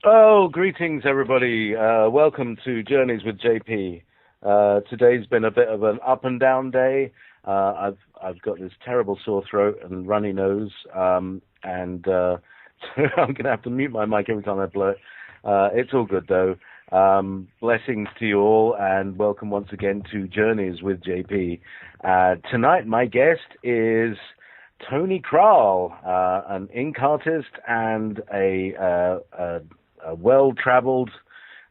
Oh, greetings, everybody. Welcome to Journeys with JayPee. Today's been a bit of an up and down day. I've got this terrible sore throat and runny nose, and so I'm going to have to mute my mic every time I blow it. It's all good though. Blessings to you all, and welcome once again to Journeys with JayPee. Tonight, my guest is Tony Kral, an ink artist and a well-traveled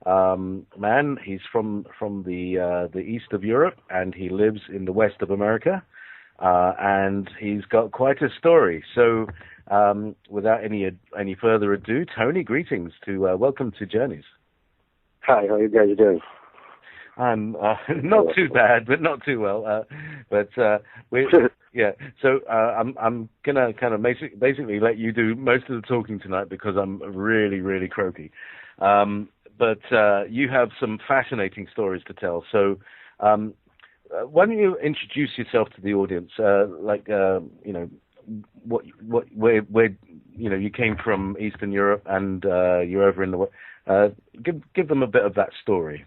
man. He's from the east of Europe, and he lives in the west of America, and he's got quite a story. So, without any further ado, Tony, greetings welcome to Journeys. Hi, how are you guys doing? I'm not too bad, but not too well. Yeah. So I'm gonna kind of basically let you do most of the talking tonight because I'm really, really croaky. But you have some fascinating stories to tell. So why don't you introduce yourself to the audience? Where you came from Eastern Europe and you're over in the give them a bit of that story.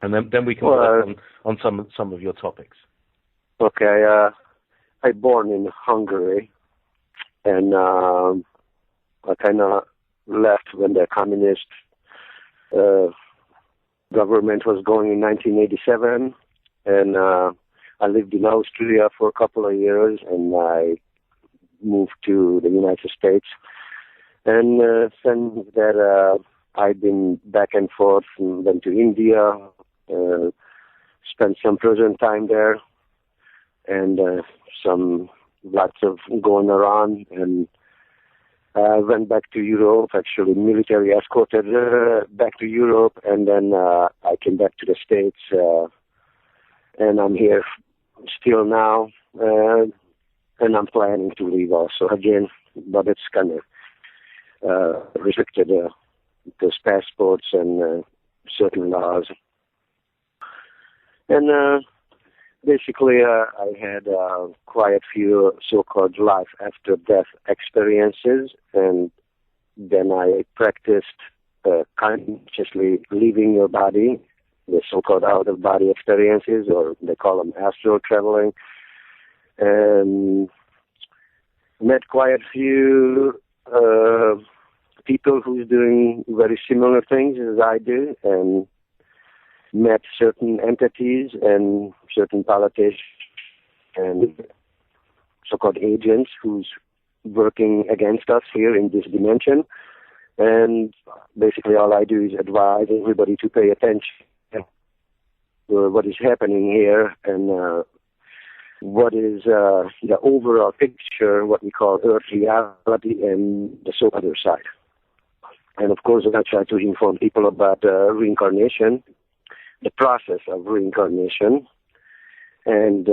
And then we can work on some of your topics. Okay, I born in Hungary, and I kind of left when the communist government was going in 1987, and I lived in Austria for a couple of years, and I moved to the United States. And since that, I've been back and forth, and went to India, spent some prison time there, and lots of going around, and I went back to Europe, actually military escorted back to Europe, and then I came back to the States, and I'm here still now, and I'm planning to leave also again, but it's kind of restricted because passports and certain laws. And basically, I had quite a few so-called life after death experiences, and then I practiced consciously leaving your body, the so-called out-of-body experiences, or they call them astral traveling, and met quite a few people who's doing very similar things as I do, and met certain entities and certain politicians and so-called agents who's working against us here in this dimension. And basically all I do is advise everybody to pay attention to what is happening here and what is the overall picture, what we call earth reality and the other side. And of course I try to inform people about reincarnation, the process of reincarnation, and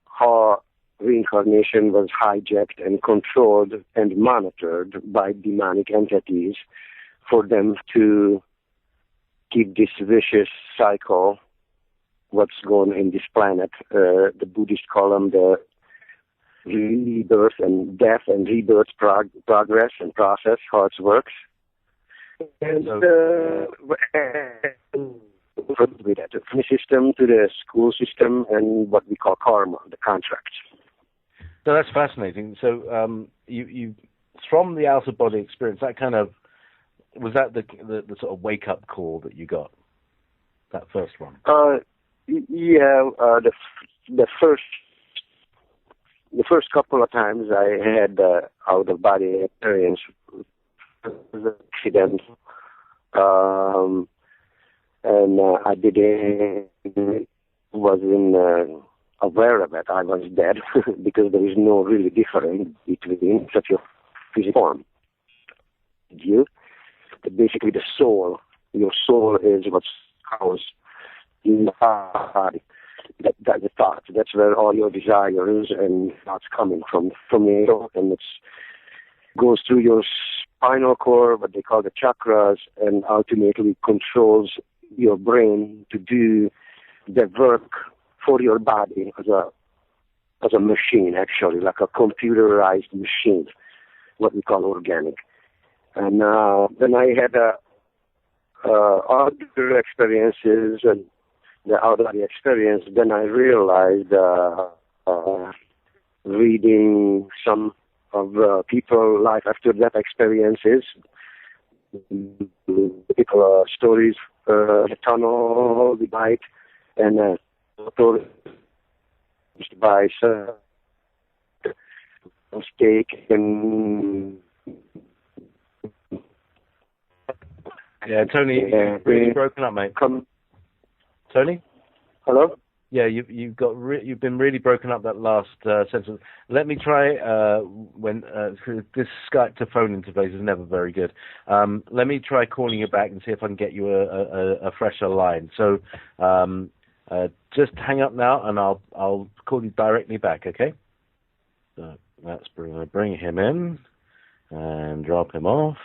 how reincarnation was hijacked and controlled and monitored by demonic entities for them to keep this vicious cycle, what's going in this planet. The Buddhists call them the rebirth and death and rebirth progress and process, how it works. And with that, from the system to the school system and what we call karma, the contracts. So that's fascinating. So you from the out of body experience, that kind of was that the sort of wake up call that you got, that first one? The first couple of times I had out of body experience was an accident. And I wasn't aware of it. I was dead because there is no really difference between such a physical form. Basically, the soul, your soul is what's housed in the body. That's the thought. That's where all your desires and thoughts coming from you, and it goes through your spinal cord, what they call the chakras, and ultimately controls your brain to do the work for your body as a machine, actually, like a computerized machine, what we call organic. And then I had other experiences, and out of the experience, then I realized, reading some of people life after death experiences, people stories, the tunnel, the night, and stories by mistake and Yeah, Tony, you've really broken up, mate. Tony? Hello? Yeah, you've been really broken up that last sentence. Let me try this Skype to phone interface is never very good. Let me try calling you back and see if I can get you a fresher line. So just hang up now, and I'll call you directly back. Okay? So let's bring him in and drop him off,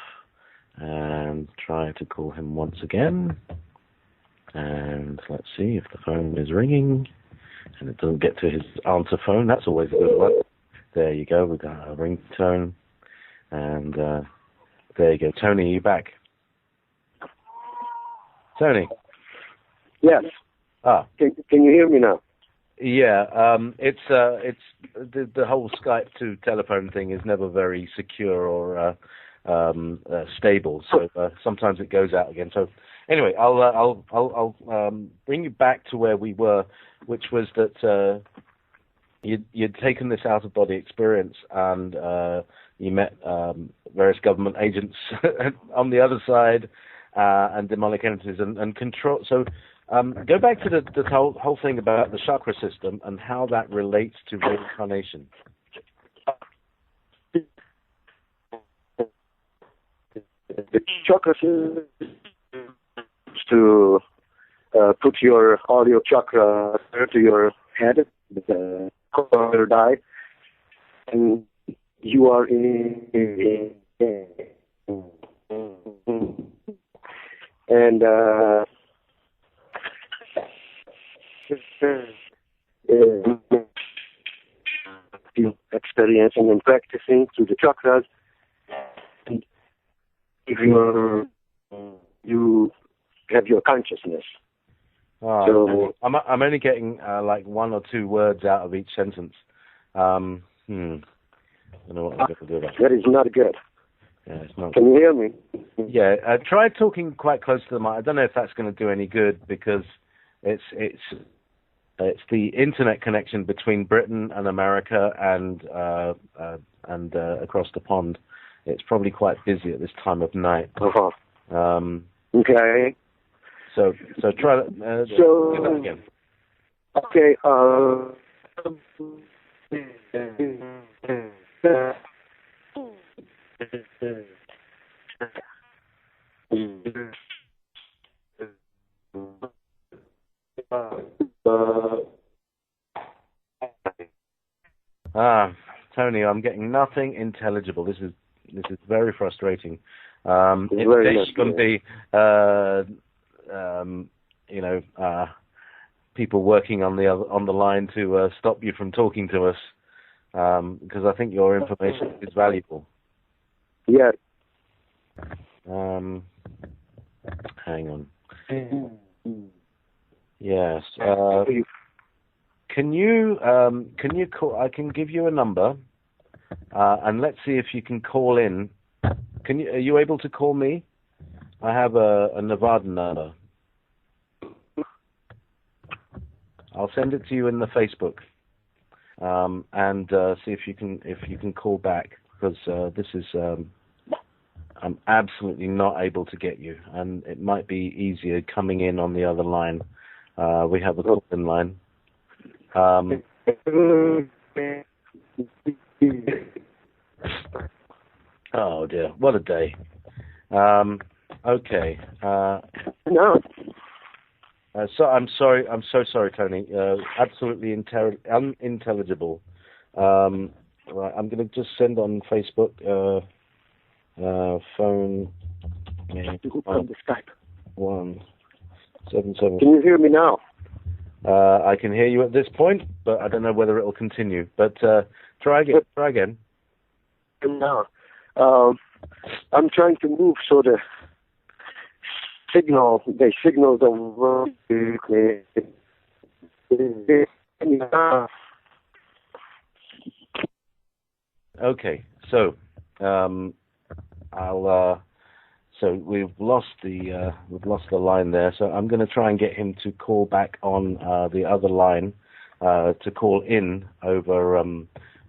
and try to call him once again. And let's see if the phone is ringing, and it doesn't get to his answer phone. That's always a good one. There you go. We've got a ringtone, and there you go. Tony, are you back? Tony. Yes. Ah. Can you hear me now? Yeah. It's the whole Skype to telephone thing is never very secure or stable. So sometimes it goes out again. So. Anyway, I'll bring you back to where we were, which was that you'd taken this out-of-body experience, and you met various government agents on the other side, and demonic entities and control. So go back to the whole thing about the chakra system and how that relates to reincarnation. The chakra system to put all your chakra to your head, the core die, and you are in and experiencing and practicing through the chakras, and if you have your consciousness. So I'm only getting like one or two words out of each sentence. I don't know what I'm going to do about that. Is not good. Yeah, it's not. Can you hear me? Yeah, try talking quite close to the mic. I don't know if that's going to do any good, because it's the internet connection between Britain and America and across the pond. It's probably quite busy at this time of night. Okay. So try that. Do that again. Okay. Tony, I'm getting nothing intelligible. This is very frustrating. It's going to be people working on the line to stop you from talking to us, because I think your information is valuable. Yeah. Hang on. Yes. Can you call? I can give you a number, and let's see if you can call in. Are you able to call me? I have a Nevada number. I'll send it to you in the Facebook, and see if you can call back, because this is I'm absolutely not able to get you, and it might be easier coming in on the other line. We have a call-in line. Oh dear, what a day. Okay. No. So I'm sorry. I'm so sorry, Tony. Absolutely unintelligible. Right, I'm going to just send on Facebook. Phone. From the Skype. 177. Can you hear me now? I can hear you at this point, but I don't know whether it will continue. But try again. No. I'm trying to move so the signal the world. Okay, so so we've lost the line there. So I'm going to try and get him to call back on the other line to call in over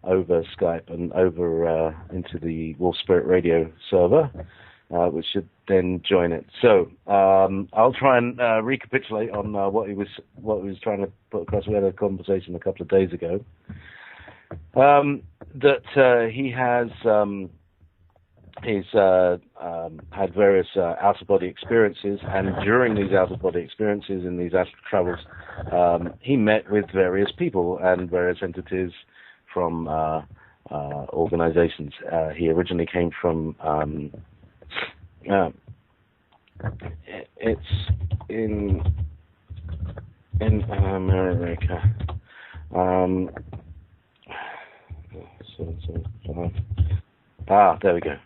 Skype and over into the Wolf Spirit Radio server, which should then join it. So I'll try and recapitulate on what he was trying to put across. We had a conversation a couple of days ago that he has he's had various out-of-body experiences, and during these out-of-body experiences in these astral travels, he met with various people and various entities from organizations. He originally came from it's in America. There we go.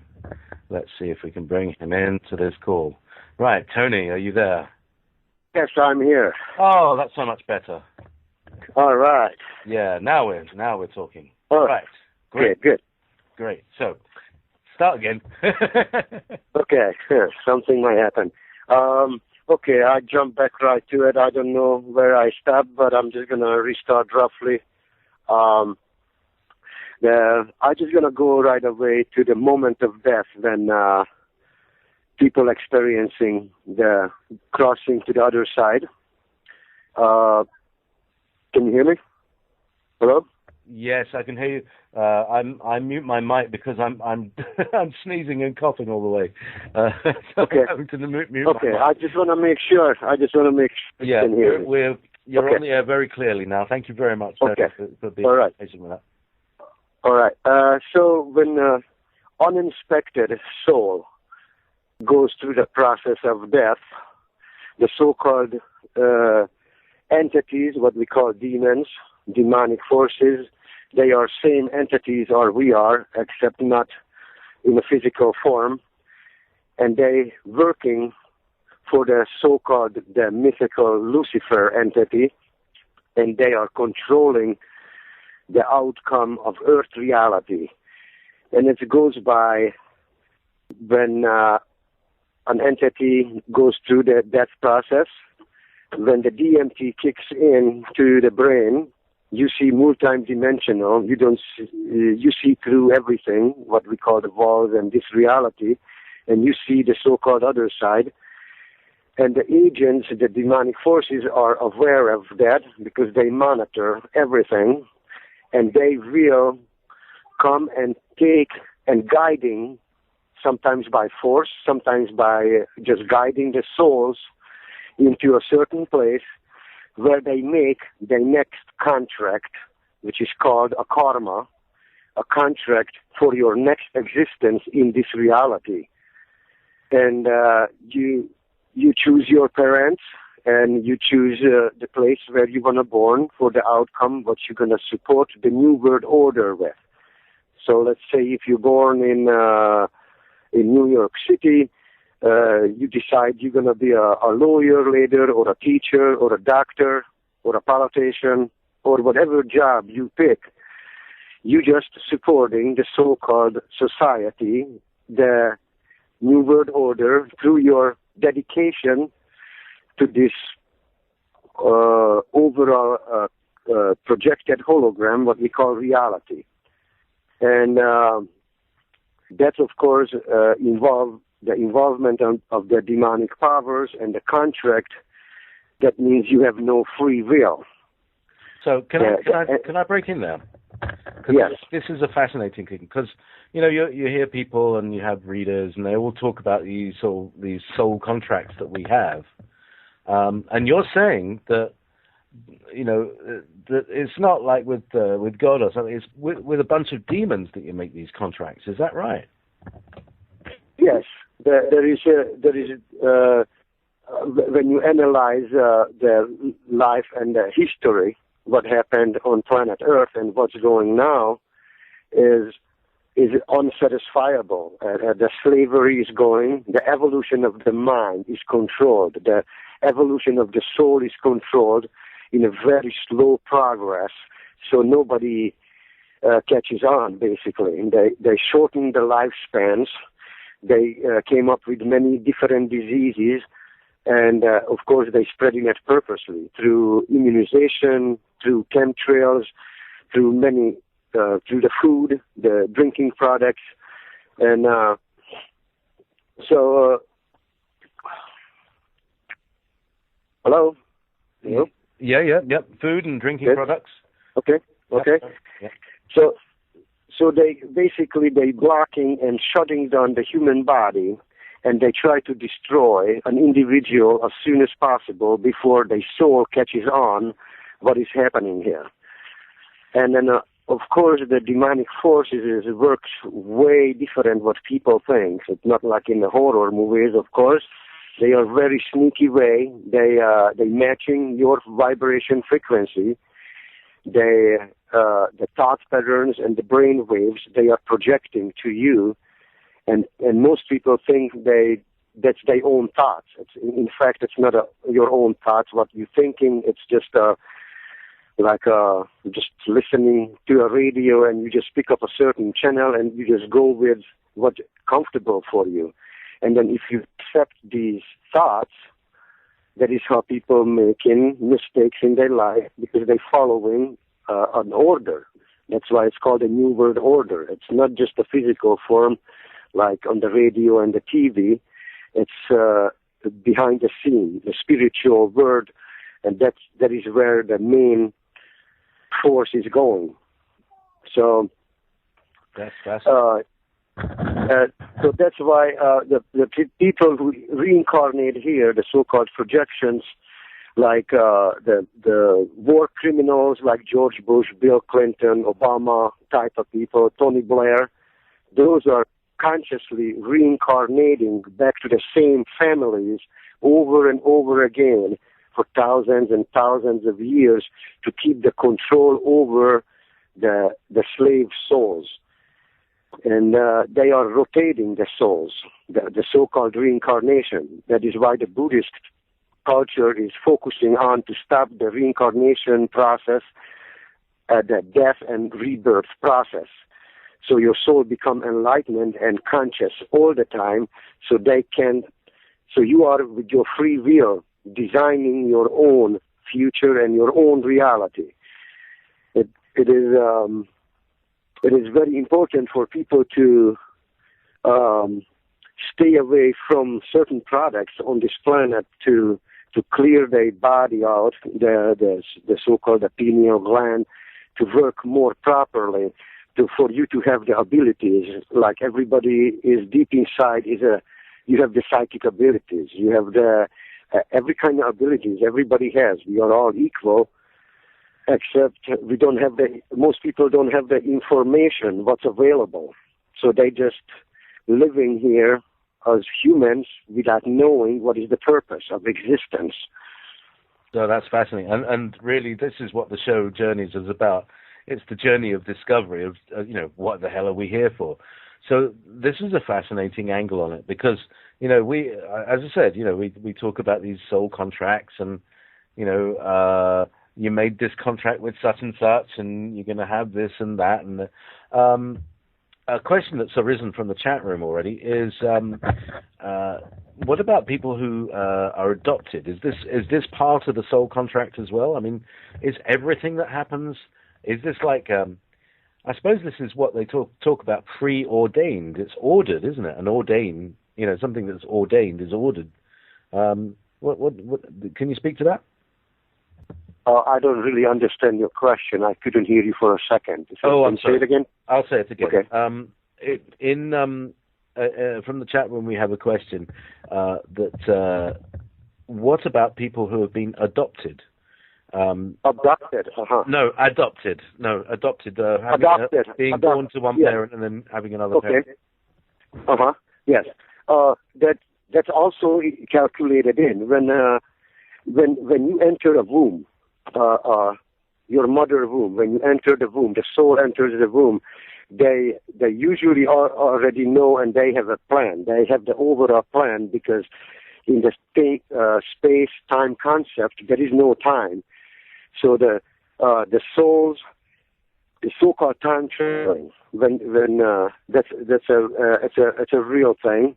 Let's see if we can bring him into this call. Right, Tony, are you there? Yes, I'm here. Oh, that's so much better. All right. Yeah, now we're talking. All right. Great. Good. Great. So, start again. Okay, something might happen. Okay, I jump back right to it. I don't know where I stopped, but I'm just going to restart roughly. I'm just going to go right away to the moment of death when people experiencing the crossing to the other side. Can you hear me? Hello? Yes, I can hear you. I mute my mic because I'm I'm sneezing and coughing all the way. So okay. I'm having to mute okay. my mic. I just want to make sure. Yeah, you can hear me. You're okay. on the air very clearly now. Thank you very much okay. for being all right. patient with that. All right. So when uninspected soul goes through the process of death, the so-called entities, what we call demons, demonic forces, they are same entities or we are, except not in a physical form, and they working for the so-called the mythical Lucifer entity, and they are controlling the outcome of Earth reality. And it goes by when an entity goes through the death process, when the DMT kicks in to the brain, you see multidimensional. You don't see, you see through everything, what we call the walls and this reality, and you see the so-called other side. And the agents, the demonic forces, are aware of that because they monitor everything. And they will come and take and guiding, sometimes by force, sometimes by just guiding the souls into a certain place where they make their next contract, which is called a karma, a contract for your next existence in this reality. And you choose your parents, and you choose the place where you want to born for the outcome, what you're going to support the new world order with. So let's say if you're born in New York City, you decide you're going to be a lawyer later, or a teacher, or a doctor, or a politician, or whatever job you pick. You just supporting the so-called society, the new world order, through your dedication to this overall projected hologram, what we call reality. And that, of course, involves the involvement of the demonic powers and the contract. That means you have no free will. So can I break in there? Yes. This is a fascinating thing, because you hear people and you have readers and they all talk about these soul contracts that we have, and you're saying that that it's not like with God or something. It's with a bunch of demons that you make these contracts. Is that right? Yes, there is when you analyze the life and the history, what happened on planet Earth and what's going now, is is unsatisfiable. The slavery is going. The evolution of the mind is controlled. The evolution of the soul is controlled in a very slow progress. So nobody catches on, basically. And they shorten the lifespans. They came up with many different diseases. And, of course, they spreading it purposely through immunization, through chemtrails, through many, through the food, the drinking products. And hello? Hello? Yeah. Food and drinking products. Okay. Yeah. So they blocking and shutting down the human body, and they try to destroy an individual as soon as possible before the soul catches on what is happening here. And then, of course, the demonic forces works way different what people think. It's not like in the horror movies, of course. They are very sneaky way. They matching your vibration frequency. The thought patterns and the brain waves they are projecting to you, and most people think that's their own thoughts. In fact, it's not your own thoughts. What you're thinking, it's just just listening to a radio, and you just pick up a certain channel and you just go with what's comfortable for you. And then if you accept these thoughts, that is how people making mistakes in their life, because they're following an order. That's why it's called a New World Order. It's not just a physical form like on the radio and the TV. It's behind the scene, the spiritual world, and that is where the main force is going. So that's fascinating. So that's why the people who reincarnate here, the so-called projections, like the war criminals like George Bush, Bill Clinton, Obama type of people, Tony Blair, those are consciously reincarnating back to the same families over and over again for thousands and thousands of years to keep the control over the slave souls. And they are rotating the souls, the so-called reincarnation. That is why the Buddhist culture is focusing on to stop the reincarnation process, the death and rebirth process. So your soul become enlightened and conscious all the time, so you are with your free will designing your own future and your own reality. It is very important for people to stay away from certain products on this planet to clear their body out, the so-called pineal gland, to work more properly, for you to have the abilities. Like everybody is deep inside, you have the psychic abilities, you have the every kind of abilities everybody has. We are all equal, except most people don't have the information what's available. So they just living here as humans without knowing what is the purpose of existence. So that's fascinating. And really, this is what the show Journeys is about. It's the journey of discovery of, what the hell are we here for? So this is a fascinating angle on it because, we, as I said, we talk about these soul contracts and, you made this contract with such and such and you're going to have this and that. And a question that's arisen from the chat room already is, what about people who are adopted? Is this part of the soul contract as well? I mean, is everything that happens, is this like, I suppose this is what they talk about preordained. It's ordered, isn't it? And ordained, something that's ordained is ordered. What can you speak to that? I don't really understand your question. I couldn't hear you for a second. I'm sorry. Say it again? I'll say it again. Okay. From the chat room, we have a question that what about people who have been adopted? Abducted. Uh-huh. No, adopted. No, adopted. Adopted. Being born to one parent and then having another parent. Uh-huh. Yes. That's also calculated in when you enter a womb, your mother womb. When you enter the womb, the soul enters the womb. they usually already know, and they have a plan. They have the overall plan, because in the space-time concept, there is no time. So the souls, the so-called time traveling, when it's a real thing.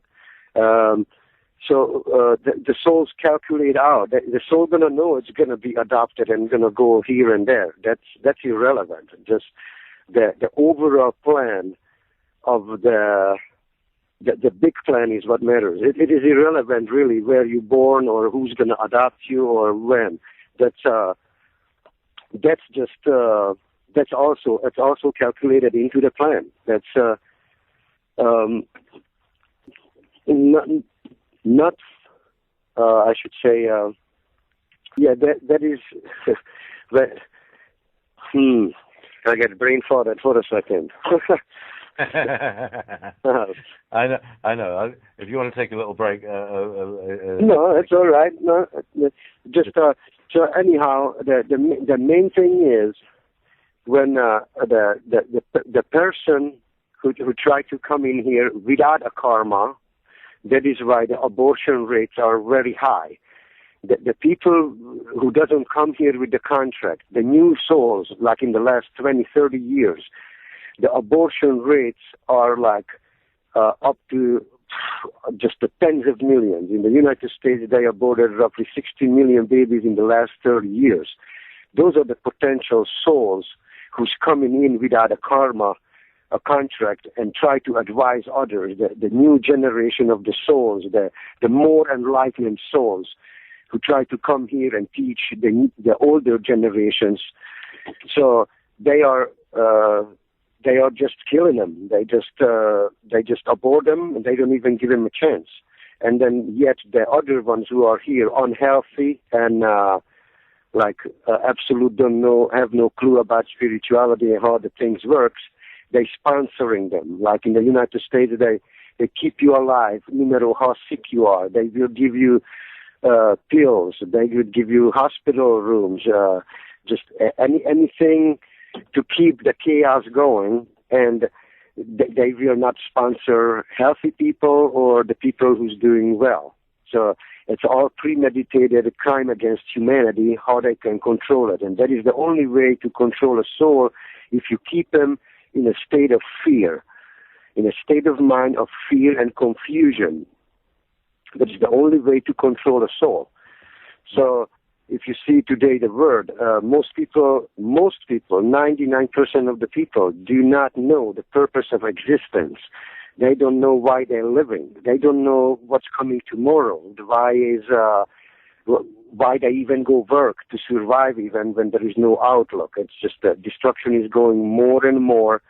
So the souls calculate out. The soul gonna know it's gonna be adopted and gonna go here and there. That's irrelevant. Just the overall plan of the big plan is what matters. It is irrelevant really where you're born or who's gonna adopt you or when. That's also calculated into the plan. That's not I should say that is I get brain farted for a second. I know. If you want to take a little break, no, it's all right. No, just so anyhow, the main thing is when the person who tried to come in here without a karma. That is why the abortion rates are very high. The people who doesn't come here with the contract, the new souls, like in the last 20, 30 years, the abortion rates are like up to just the tens of millions. In the United States, they aborted roughly 60 million babies in the last 30 years. Those are the potential souls who's coming in without a karma, a contract, and try to advise others, the new generation of the souls, the more enlightened souls who try to come here and teach the older generations. So they are just killing them. They just abort them, and they don't even give them a chance. And then yet the other ones who are here unhealthy and absolute don't know, have no clue about spirituality and how the things works, they sponsoring them. Like in the United States, they keep you alive no matter how sick you are. They will give you pills. They will give you hospital rooms. Just anything to keep the chaos going. And they will not sponsor healthy people or the people who's doing well. So it's all premeditated crime against humanity, how they can control it. And that is the only way to control a soul, if you keep them in a state of fear, in a state of mind of fear and confusion. That is the only way to control a soul. So if you see today the world, most people, 99% of the people do not know the purpose of existence. They don't know why they're living. They don't know what's coming tomorrow. Why they even go work to survive even when there is no outlook. It's just that destruction is going more and more.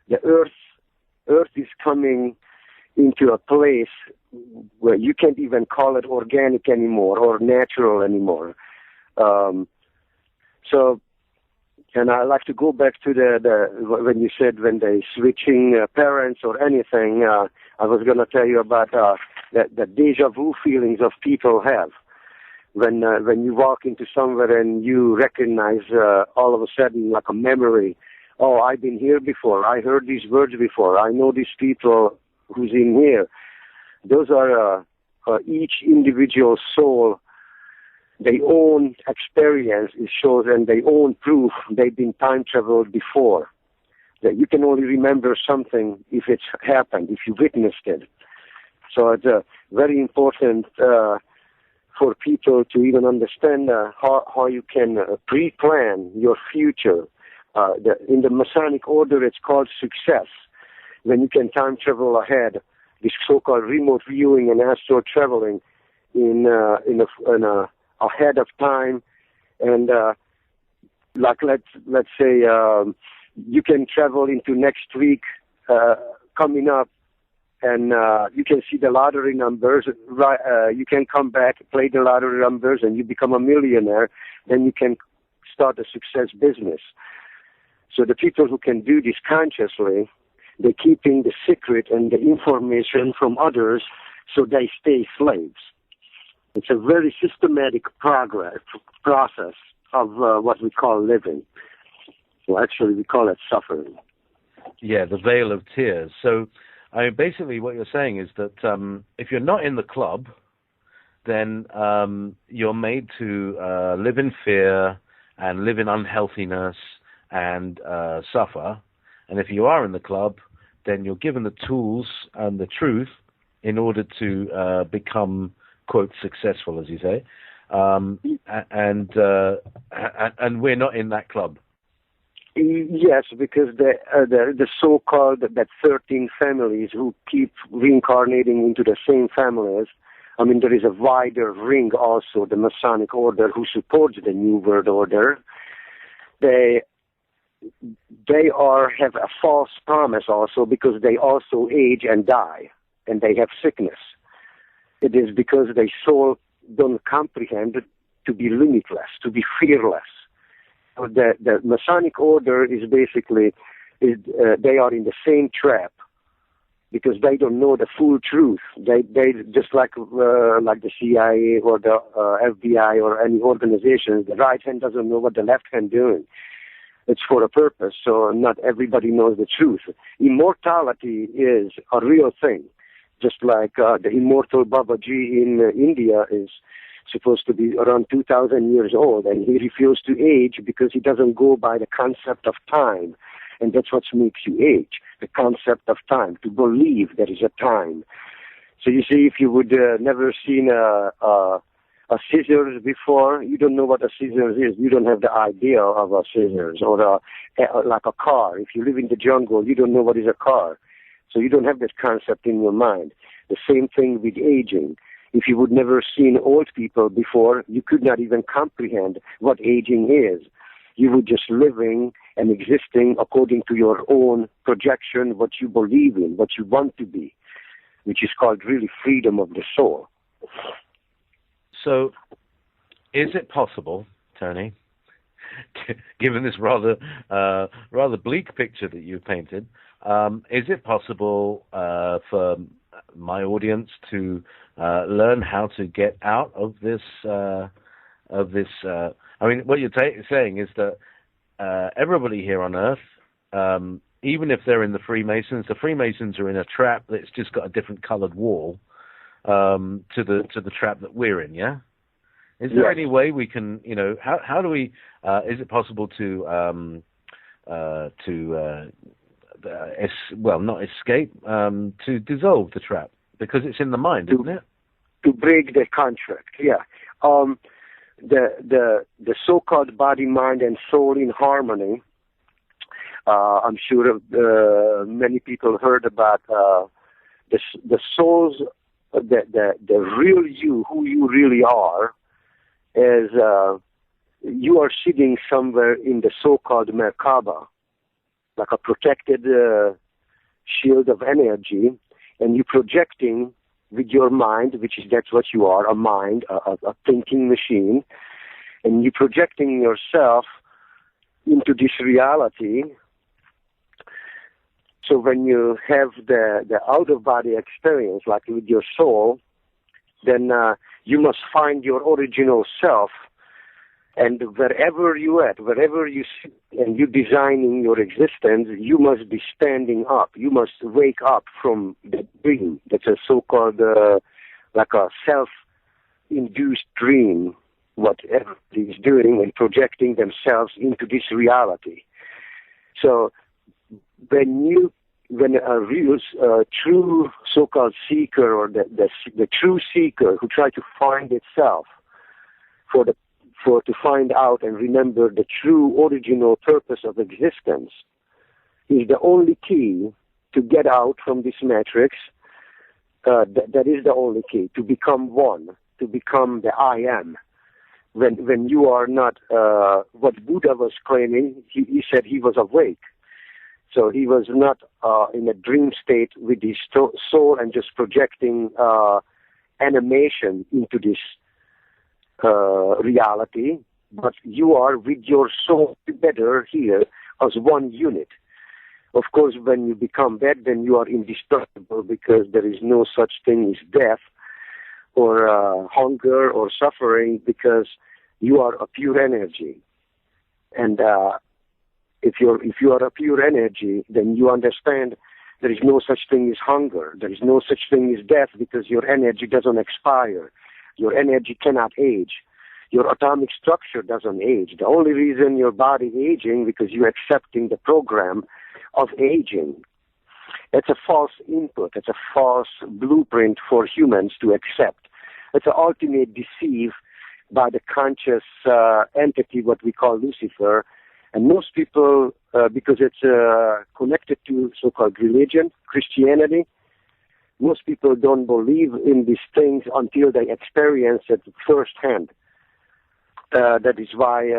The earth is coming into a place where you can't even call it organic anymore or natural anymore. And I like to go back to when you said when they switching parents or anything. I was going to tell you about the deja vu feelings of people have. When you walk into somewhere and you recognize all of a sudden like a memory, oh, I've been here before, I heard these words before, I know these people who's in here. Those are each individual soul, their own experience is shows and their own proof they've been time traveled before. That you can only remember something if it's happened, if you witnessed it. So it's very important for people to even understand how you can pre-plan your future. In the Masonic order, it's called success. When you can time travel ahead, this so-called remote viewing and astral traveling ahead of time, and like let's say you can travel into next week coming up, and you can see the lottery numbers. You can come back, play the lottery numbers, and you become a millionaire. Then you can start a success business. So the people who can do this consciously, they're keeping the secret and the information from others, so they stay slaves. It's a very systematic process of what we call living. Well, actually, we call it suffering. Yeah, the veil of tears. So, I mean, basically, what you're saying is that if you're not in the club, then you're made to live in fear and live in unhealthiness and suffer. And if you are in the club, then you're given the tools and the truth in order to become, quote, successful, as you say. And we're not in that club. Yes, because the so-called that 13 families who keep reincarnating into the same families. I mean, there is a wider ring also, the Masonic Order, who supports the New World Order. They have a false promise also, because they also age and die, and they have sickness. It is because their soul don't comprehend to be limitless, to be fearless. So the Masonic Order is basically, they are in the same trap, because they don't know the full truth. They just like the CIA or the FBI or any organization, the right hand doesn't know what the left hand doing. It's for a purpose, so not everybody knows the truth. Immortality is a real thing, just like the immortal Babaji in India is supposed to be around 2,000 years old, and he refused to age because he doesn't go by the concept of time. And that's what makes you age, the concept of time, to believe there is a time. So you see, if you would never seen a scissors before, you don't know what a scissors is. You don't have the idea of a scissors, or like a car. If you live in the jungle, you don't know what is a car. So you don't have this concept in your mind. The same thing with aging. If you would never seen old people before, you could not even comprehend what aging is. You would just living and existing according to your own projection, what you believe in, what you want to be, which is called really freedom of the soul. So, is it possible, Tony, given this rather bleak picture that you painted, is it possible for my audience to learn how to get out of this? I mean, what you're saying is that everybody here on Earth, even if they're in the Freemasons are in a trap that's just got a different colored wall to the trap that we're in. Yeah. Is there any way we can, how do we? Is it possible to not escape, to dissolve the trap, because it's in the mind, isn't it? To break the contract, yeah. The so-called body, mind, and soul in harmony. I'm sure many people heard about the souls, the real you, who you really are, is you are sitting somewhere in the so-called Merkaba, like a protected shield of energy, and you're projecting with your mind, that's what you are, a mind, a thinking machine, and you're projecting yourself into this reality. So when you have the out-of-body experience, like with your soul, then you must find your original self, and wherever you sit and you're designing your existence, you must be standing up. You must wake up from the dream. That's a so-called like a self-induced dream, what everybody is doing and projecting themselves into this reality. So when a real true so-called seeker, or the true seeker who try to find itself to find out and remember the true original purpose of existence, is the only key to get out from this matrix. That is the only key to become one, to become the I am. When you are not what Buddha was claiming, he said he was awake. So he was not in a dream state with his soul and just projecting animation into this reality, but you are with your soul together here as one unit. Of course, when you become that, then you are indestructible, because there is no such thing as death or hunger or suffering, because you are a pure energy. And If you are a pure energy, then you understand there is no such thing as hunger. There is no such thing as death because your energy doesn't expire. Your energy cannot age. Your atomic structure doesn't age. The only reason your body is aging because you're accepting the program of aging. It's a false input. It's a false blueprint for humans to accept. It's an ultimate deceive by the conscious entity, what we call Lucifer. And most people, because it's connected to so-called religion, Christianity, most people don't believe in these things until they experience it firsthand. That is why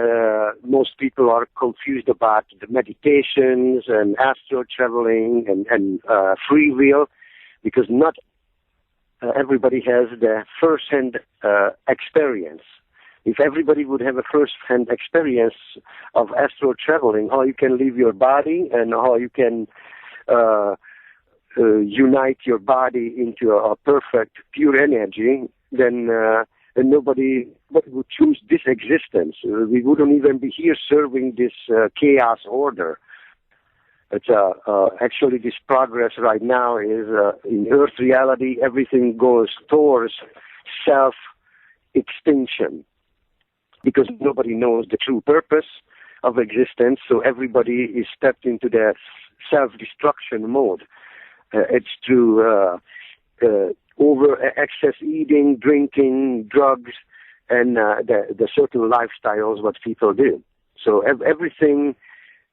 most people are confused about the meditations and astral traveling and free will, because not everybody has the first-hand experience. If everybody would have a first-hand experience of astral traveling, how you can leave your body and how you can unite your body into a perfect, pure energy, then nobody would choose this existence. We wouldn't even be here serving this chaos order. It's actually this progress right now is in Earth reality. Everything goes towards self-extinction because nobody knows the true purpose of existence. So everybody is stepped into the self-destruction mode. It's through over excess eating, drinking, drugs, and the certain lifestyles what people do. So everything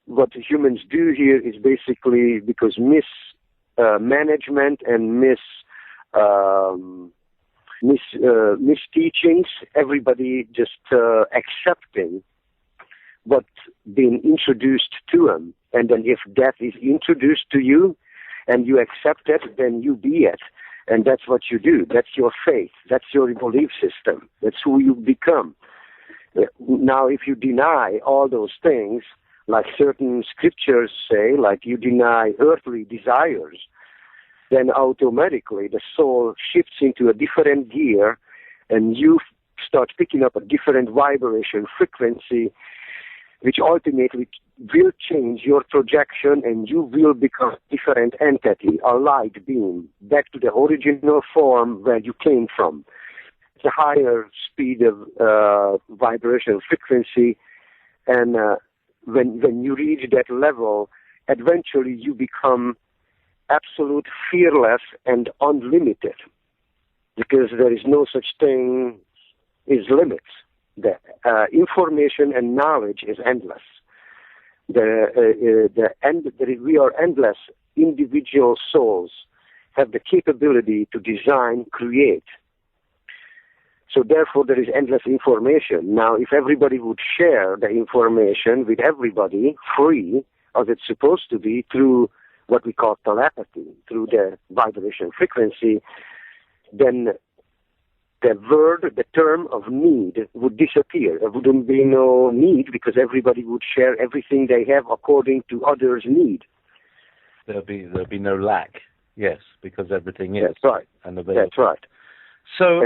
what humans do here is basically because mismanagement and misteachings. Everybody just accepting what's been introduced to them, and then if death is introduced to you and you accept it, then you be it. And that's what you do. That's your faith. That's your belief system. That's who you become. Now, if you deny all those things, like certain scriptures say, like you deny earthly desires, then automatically the soul shifts into a different gear and you start picking up a different vibration frequency, which ultimately will change your projection and you will become a different entity, a light beam, back to the original form where you came from. It's a higher speed of vibration frequency, and when you reach that level, eventually you become absolute fearless and unlimited, because there is no such thing as limits. The information and knowledge is endless. We are endless. Individual souls have the capability to design, create. So therefore, there is endless information. Now, if everybody would share the information with everybody, free, as it's supposed to be, through what we call telepathy, through the vibration frequency, then the term of need would disappear. There wouldn't be no need because everybody would share everything they have according to others' need. There'll be no lack. Yes, because everything is. That's right. And available. That's right. So,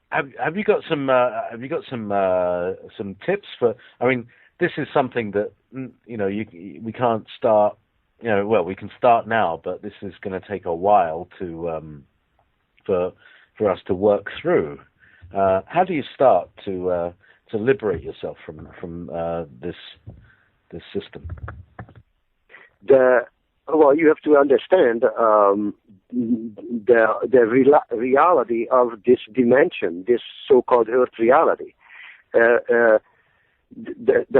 have you got some tips for? I mean, this is something that we can't start. Well, we can start now, but this is going to take a while to for us to work through. How do you start to liberate yourself from this system? Well, you have to understand the reality of this dimension, this so-called Earth reality. The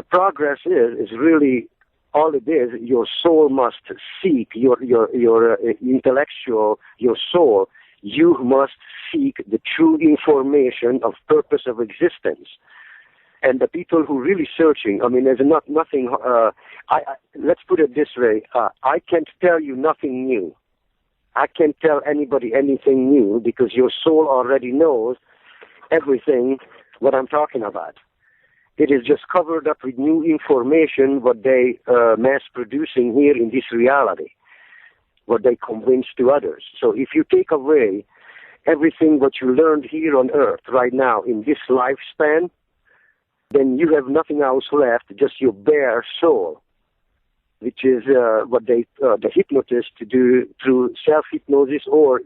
progress is really all it is. Your soul must seek your intellectual, your soul. You must seek the true information of purpose of existence. And the people who really searching, I mean, there's nothing. Let's put it this way: I can't tell you nothing new. I can't tell anybody anything new because your soul already knows everything what I'm talking about. It is just covered up with new information what they mass producing here in this reality, what they convince to others. So if you take away everything what you learned here on Earth right now in this lifespan, then you have nothing else left, just your bare soul, which is what the hypnotists do through self-hypnosis or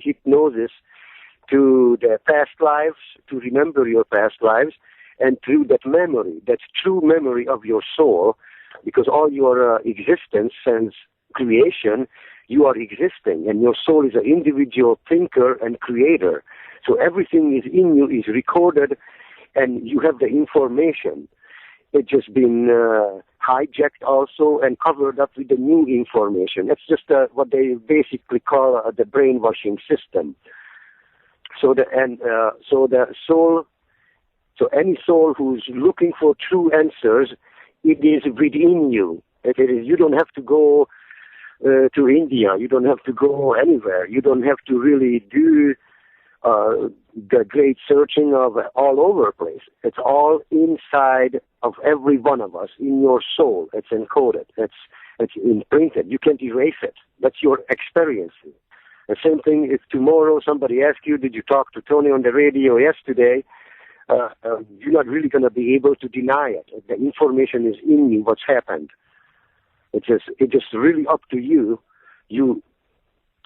hypnosis to the past lives, to remember your past lives, and through that memory, that true memory of your soul, because all your existence since creation, you are existing, and your soul is an individual thinker and creator. So everything is in you, is recorded, and you have the information. It's just been hijacked also and covered up with the new information. It's just what they basically call the brainwashing system. So the soul, so any soul who's looking for true answers, it is within you. It is, you don't have to go to India. You don't have to go anywhere. You don't have to really do the great searching of all over the place. It's all inside of every one of us, in your soul. It's encoded. It's imprinted. You can't erase it. That's your experience. The same thing if tomorrow somebody asks you, did you talk to Tony on the radio yesterday? You're not really going to be able to deny it. The information is in you, what's happened. It's just really up to you. You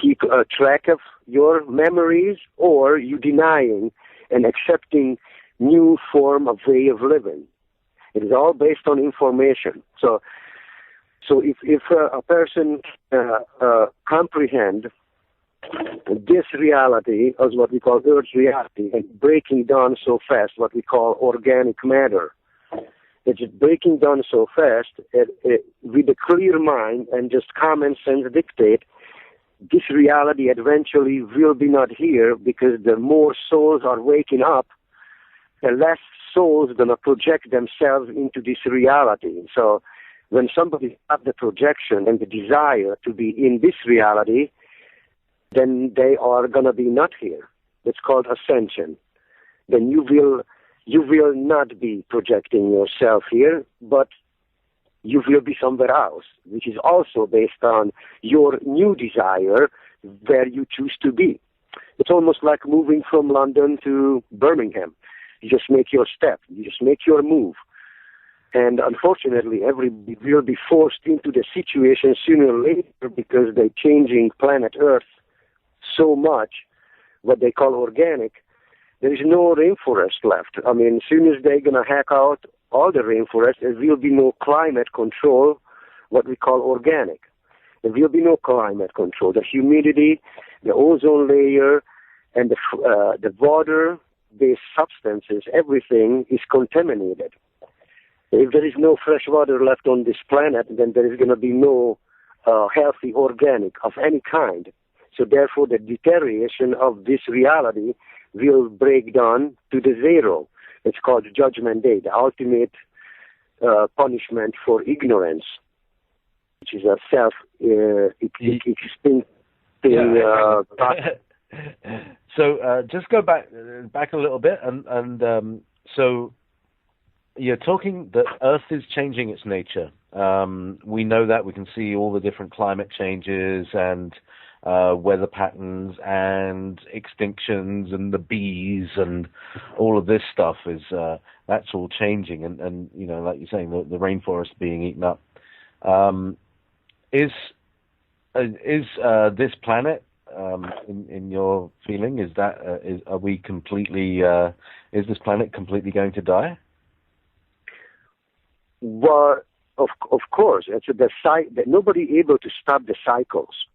keep track of your memories, or you denying and accepting new form of way of living. It is all based on information. So if a person comprehend this reality as what we call Earth's reality, and breaking down so fast, what we call organic matter. It's breaking down so fast with a clear mind and just common sense dictate. This reality eventually will be not here, because the more souls are waking up, the less souls are going to project themselves into this reality. So when somebody has the projection and the desire to be in this reality, then they are going to be not here. It's called ascension. Then you will not be projecting yourself here, but you will be somewhere else, which is also based on your new desire where you choose to be. It's almost like moving from London to Birmingham. You just make your step. You just make your move. And unfortunately, everybody will be forced into the situation sooner or later, because they're changing planet Earth so much, what they call organic. There is no rainforest left. I mean, as soon as they're going to hack out all the rainforest, there will be no climate control, what we call organic. There will be no climate control. The humidity, the ozone layer, and the water-based substances, everything is contaminated. If there is no fresh water left on this planet, then there is going to be no healthy organic of any kind. So therefore, the deterioration of this reality will break down to the zero. It's called Judgment Day, the ultimate punishment for ignorance, which is a self-extinct thing. So just go back a little bit, and so you're talking that Earth is changing its nature. We know that. We can see all the different climate changes and weather patterns and extinctions and the bees and all of this stuff is that's all changing, and you know, like you're saying, the rainforest being eaten up. Is this planet, in your feeling, is this planet completely going to die? Well, of course, it's nobody able to stop the cycles.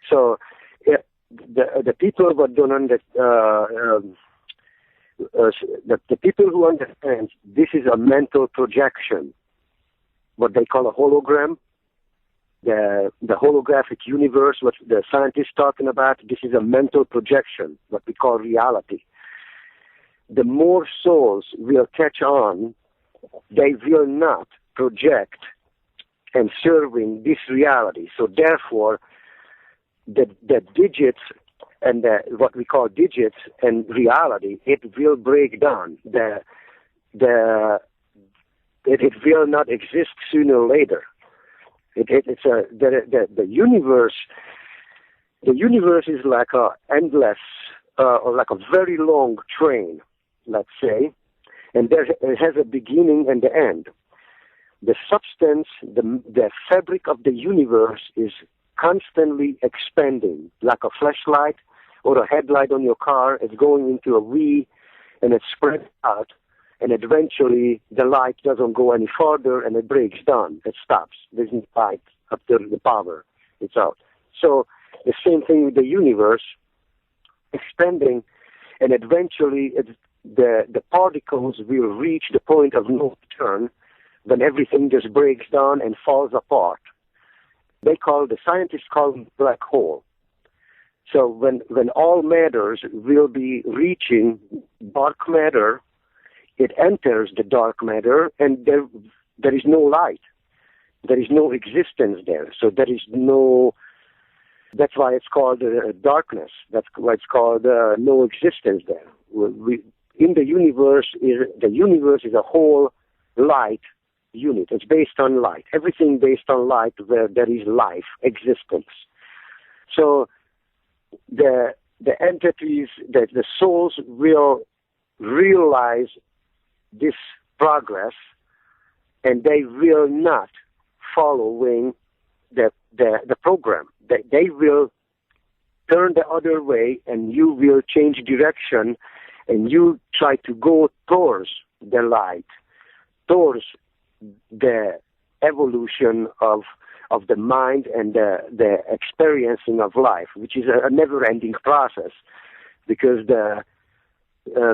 So the people who don't understand, the people who understand this is a mental projection, what they call a hologram, the holographic universe, what the scientists talking about, this is a mental projection, what we call reality. The more souls will catch on, they will not project and serving this reality. So therefore, the digits and what we call digits and reality, it will break down. It will not exist sooner or later. The universe. The universe is like a endless, or like a very long train, let's say, And it has a beginning and the end. The substance, the fabric of the universe is constantly expanding, like a flashlight or a headlight on your car. It's going into a V and it spreads out, and eventually the light doesn't go any farther and it breaks down. It stops. There's no light after the power. It's out. So the same thing with the universe, expanding, and eventually the particles will reach the point of no return when everything just breaks down and falls apart. The scientists call it black hole. So when all matters will be reaching dark matter, it enters the dark matter, and there is no light. There is no existence there. So there is no. That's why it's called darkness. That's why it's called no existence there. In the universe is a whole light unit. It's based on light. Everything based on light where there is life, existence. So the entities, the souls will realize this progress, and they will not following the program. They will turn the other way, and you will change direction, and you try to go towards the light, towards the evolution of the mind and the experiencing of life, which is a never-ending process, because the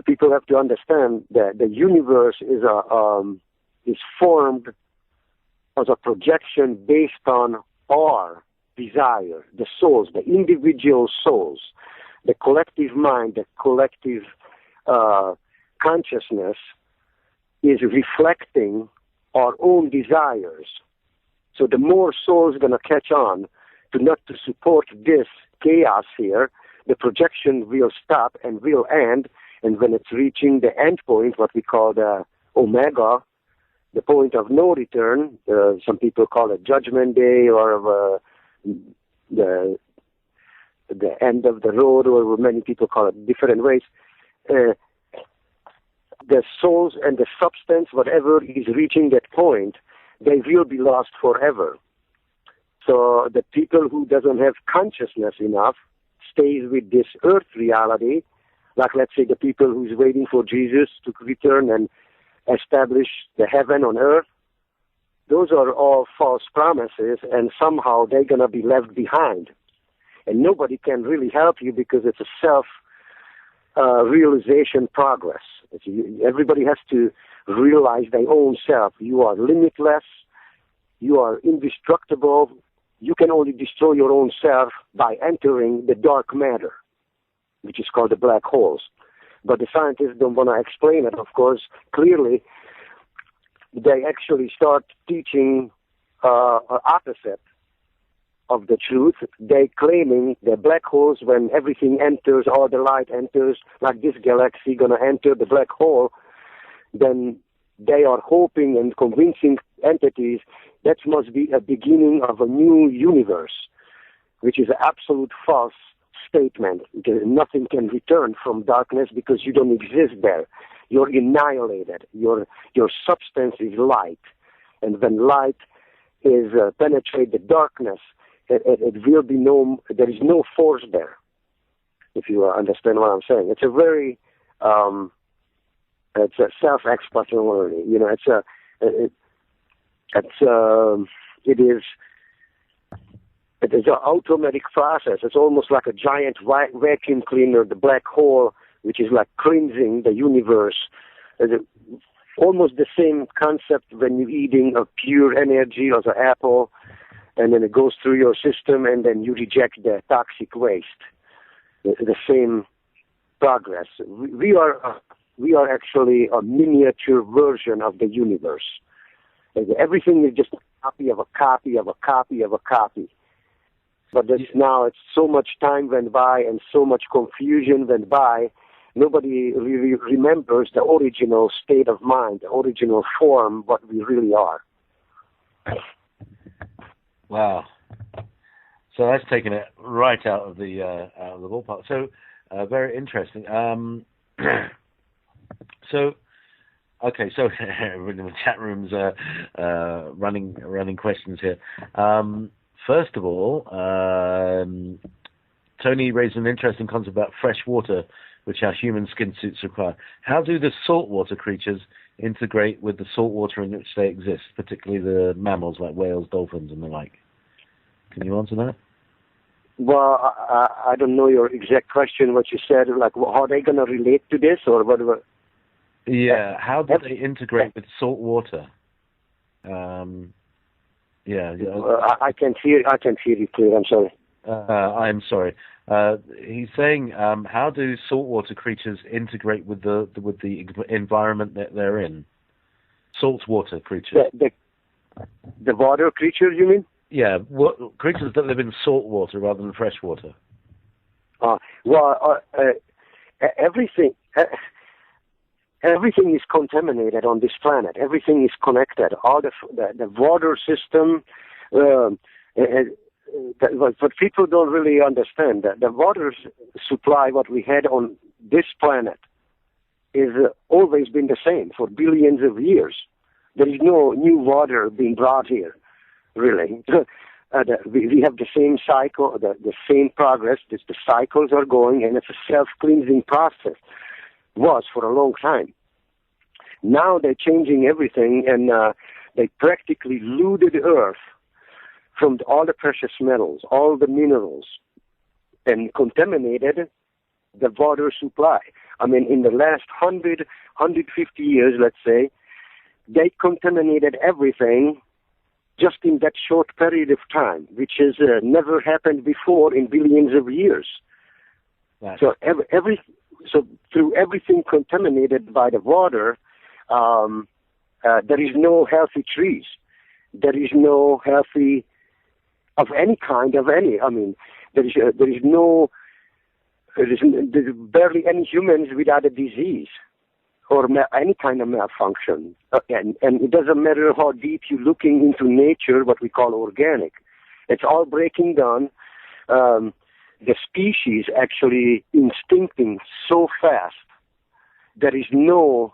people have to understand that the universe is formed as a projection based on our desire, the souls, the individual souls, the collective mind, the collective consciousness is reflecting our own desires. So the more souls going to catch on to support this chaos here, the projection will stop and will end. And when it's reaching the end point, what we call the omega, the point of no return, some people call it Judgment Day, or the end of the road, or many people call it different ways. The souls and the substance, whatever is reaching that point, they will be lost forever. So the people who doesn't have consciousness enough stays with this earth reality, like let's say the people who's waiting for Jesus to return and establish the heaven on earth. Those are all false promises, and somehow they're going to be left behind. And nobody can really help you because it's a self-realization progress. Everybody has to realize their own self. You are limitless. You are indestructible. You can only destroy your own self by entering the dark matter, which is called the black holes. But the scientists don't want to explain it, of course, clearly. They actually start teaching opposite of the truth. They claiming the black holes, when everything enters, all the light enters, like this galaxy going to enter the black hole, then they are hoping and convincing entities that must be a beginning of a new universe, which is an absolute false statement. Nothing can return from darkness because you don't exist there. You're annihilated. Your substance is light. And when light is penetrate the darkness, it will be there is no force there, if you understand what I'm saying. It's a very, it's a self-explanatory, it is an automatic process. It's almost like a giant vacuum cleaner, the black hole, which is like cleansing the universe. It's almost the same concept when you're eating a pure energy as an apple, and then it goes through your system, and then you reject the toxic waste. The same progress. We are actually a miniature version of the universe. Everything is just a copy of a copy of a copy of a copy. But now it's so much time went by and so much confusion went by, nobody really remembers the original state of mind, the original form, what we really are. Wow. So that's taken it right out of the ballpark. So very interesting. So Okay, so the chat room's running questions here. First of all, Tony raised an interesting concept about fresh water, which our human skin suits require. How do the saltwater creatures integrate with the saltwater in which they exist, particularly the mammals like whales, dolphins, and the like? Can you answer that? Well, I don't know your exact question, what you said, like how are they going to relate to this, or whatever? Yeah, how do they integrate with salt water? I can't hear you clear. I'm sorry. I'm sorry. He's saying, how do saltwater creatures integrate with the environment that they're in? Saltwater creatures. The water creatures, you mean? Yeah, creatures that live in salt water rather than fresh water. Everything is contaminated on this planet. Everything is connected. All the water system. But people don't really understand that the water supply, what we had on this planet, is always been the same for billions of years. There is no new water being brought here, really. We have the same cycle, the same progress. The cycles are going, and it's a self-cleansing process. Was for a long time. Now they're changing everything, and they practically looted Earth from all the precious metals, all the minerals, and contaminated the water supply. I mean, in the last 150 years, let's say, they contaminated everything just in that short period of time, which has never happened before in billions of years. Right. So so through everything contaminated by the water, there is no healthy trees. There is no healthy of any kind of any. I mean, there's barely any humans without a disease or any kind of malfunction. And it doesn't matter how deep you're looking into nature, what we call organic. It's all breaking down. The species actually instincting so fast. There is no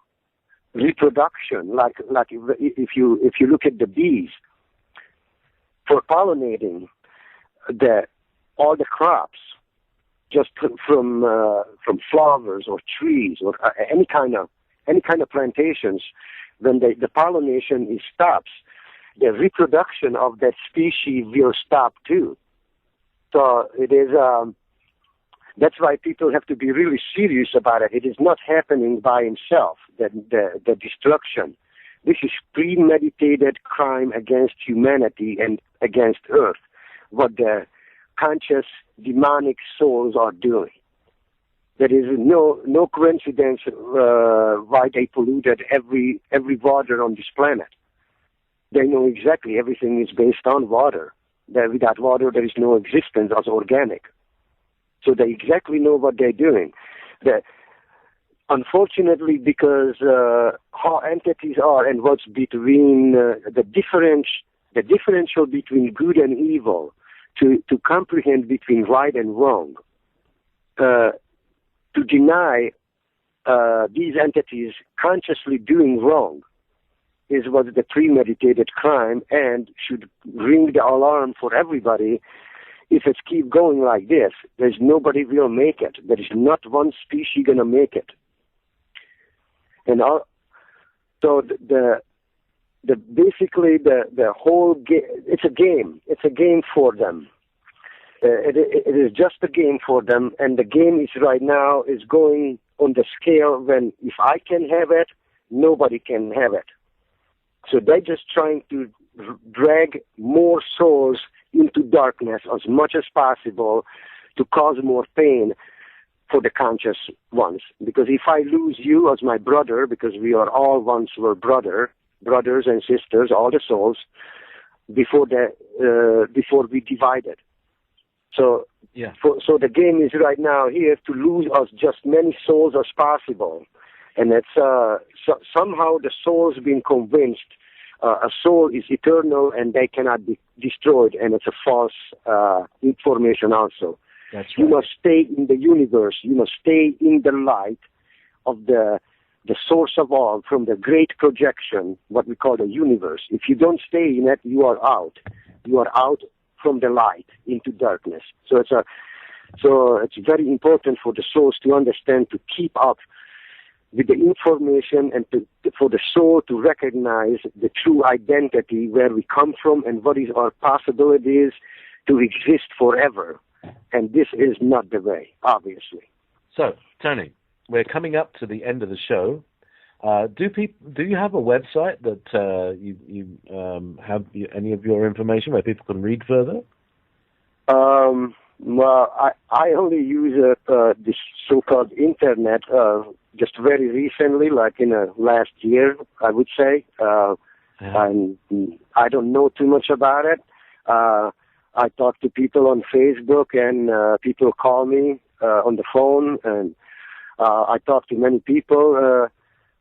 reproduction. Like if you look at the bees, for pollinating all the crops, just from flowers or trees or any kind of plantations, when the pollination stops, the reproduction of that species will stop too. So it is. That's why people have to be really serious about it. It is not happening by itself. The destruction. This is premeditated crime against humanity and against Earth. What the conscious demonic souls are doing. There is no coincidence why they polluted every water on this planet. They know exactly everything is based on water. That without water there is no existence as organic. So they exactly know what they're doing. Unfortunately, because how entities are and what's between the differential between good and evil, to comprehend between right and wrong, to deny these entities consciously doing wrong is what the premeditated crime, and should ring the alarm for everybody. If it keep going like this, there's nobody will make it. There is not one species gonna make it. And so basically the whole game, it's a game. It's a game for them. It is just a game for them, and the game is right now is going on the scale when if I can have it, nobody can have it. So they're just trying to drag more souls into darkness as much as possible to cause more pain for the conscious ones. Because if I lose you as my brother, because we are all once were brothers and sisters, all the souls, before we divided. So yeah. So the game is right now here to lose as just many souls as possible. And it's somehow the soul's been convinced a soul is eternal and they cannot be destroyed, and it's a false information also. That's right. You must stay in the universe. You must stay in the light of the the source of all, from the great projection, what we call the universe. If you don't stay in it, you are out. You are out from the light into darkness. So it's very important for the souls to understand, to keep up with the information, and for the soul to recognize the true identity, where we come from and what is our possibilities to exist forever. And this is not the way, obviously. So, Tony, we're coming up to the end of the show. Do you have a website that you have any of your information where people can read further? Well, I only use this so-called internet just very recently, like in the last year, I would say. And I don't know too much about it. I talk to people on Facebook, and people call me on the phone, and I talk to many people.